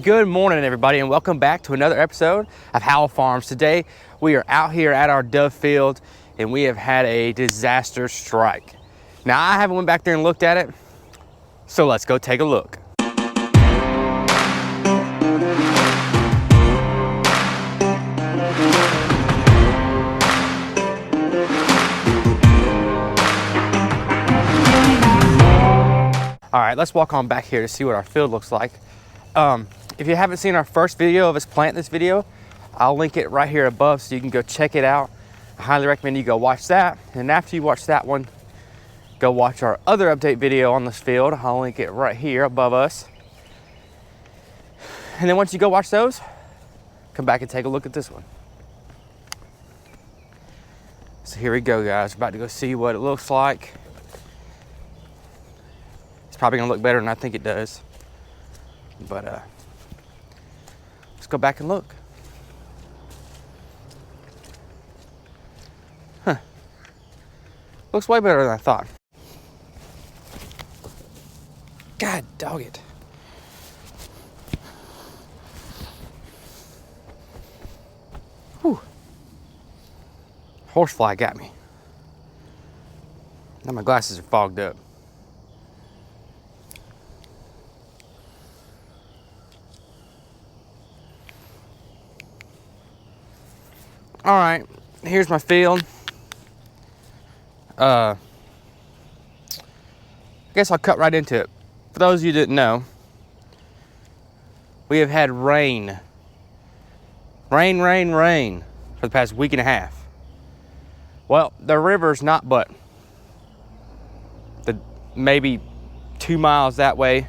Good morning, everybody, and welcome back to another episode of Howell Farms. Today, we are out here at our dove field, and we have had a disaster strike. Now, I haven't went back there and looked at it, so let's go take a look. All right, let's walk on back here to see what our field looks like. If you haven't seen our first video of us planting this video, I'll link it right here above so you can go check it out. I highly recommend you go watch that. And after you watch that one, go watch our other update video on this field. I'll link it right here above us. And then once you go watch those, come back and take a look at this one. So here we go, guys. We're about to go see what it looks like. It's probably gonna look better than I think it does. But let's go back and look. Huh. Looks way better than I thought. God dog it. Whew. Horsefly got me. Now my glasses are fogged up. All right, here's my field. I guess I'll cut right into it. For those of you who didn't know, we have had rain for the past week and a half. Well, the river's not but maybe 2 miles that way,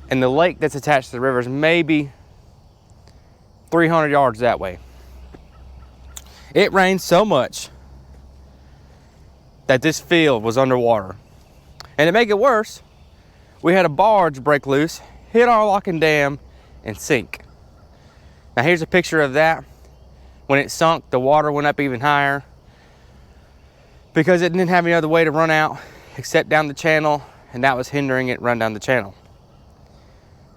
and the lake that's attached to the river is maybe 300 yards that way. It rained so much that this field was underwater. And to make it worse, we had a barge break loose, hit our locking dam, and sink. Now here's a picture of that. When it sunk, the water went up even higher because it didn't have any other way to run out except down the channel, and that was hindering it run down the channel.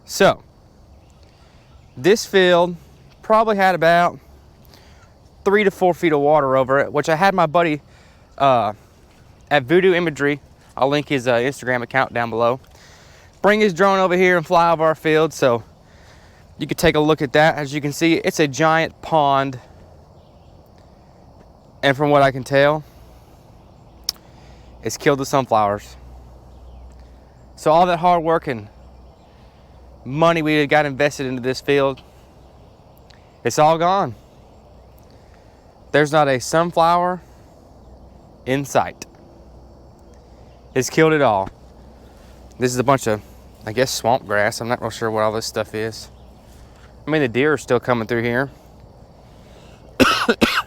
So, this field probably had about 3 to 4 feet of water over it, which I had my buddy at Voodoo Imagery, I'll link his Instagram account down below, bring his drone over here and fly over our field so you could take a look at that. As you can see, it's a giant pond, and from what I can tell, it's killed the sunflowers. So all that hard work and money we had got invested into this field, it's all gone. There's not a sunflower in sight. It's killed it all. This is a bunch of, I guess, swamp grass. I'm not real sure what all this stuff is. I mean, the deer are still coming through here.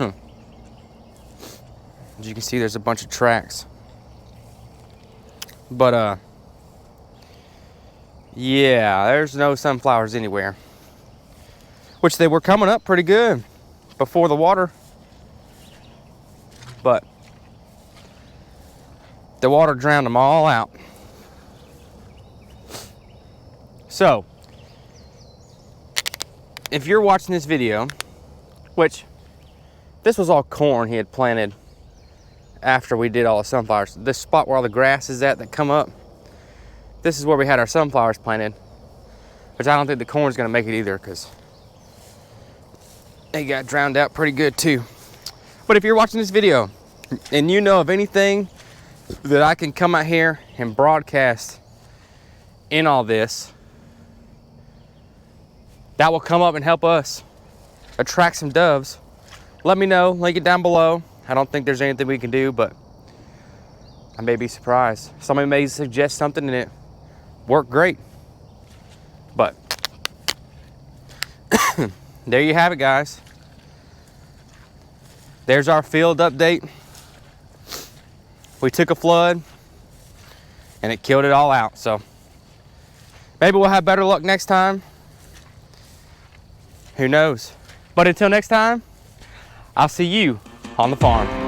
As you can see, there's a bunch of tracks. But, yeah, there's no sunflowers anywhere. Which they were coming up pretty good before the water. But the water drowned them all out. So, if you're watching this video, which this was all corn he had planted after we did all the sunflowers. This spot where all the grass is at that come up, this is where we had our sunflowers planted, which I don't think the corn's gonna make it either because it got drowned out pretty good too. But if you're watching this video and you know of anything that I can come out here and broadcast in all this, that will come up and help us attract some doves, let me know. Link it down below. I don't think there's anything we can do, but I may be surprised. Somebody may suggest something and it worked great. But there you have it, guys. There's our field update. We took a flood and it killed it all out. So maybe we'll have better luck next time. Who knows? But until next time, I'll see you on the farm.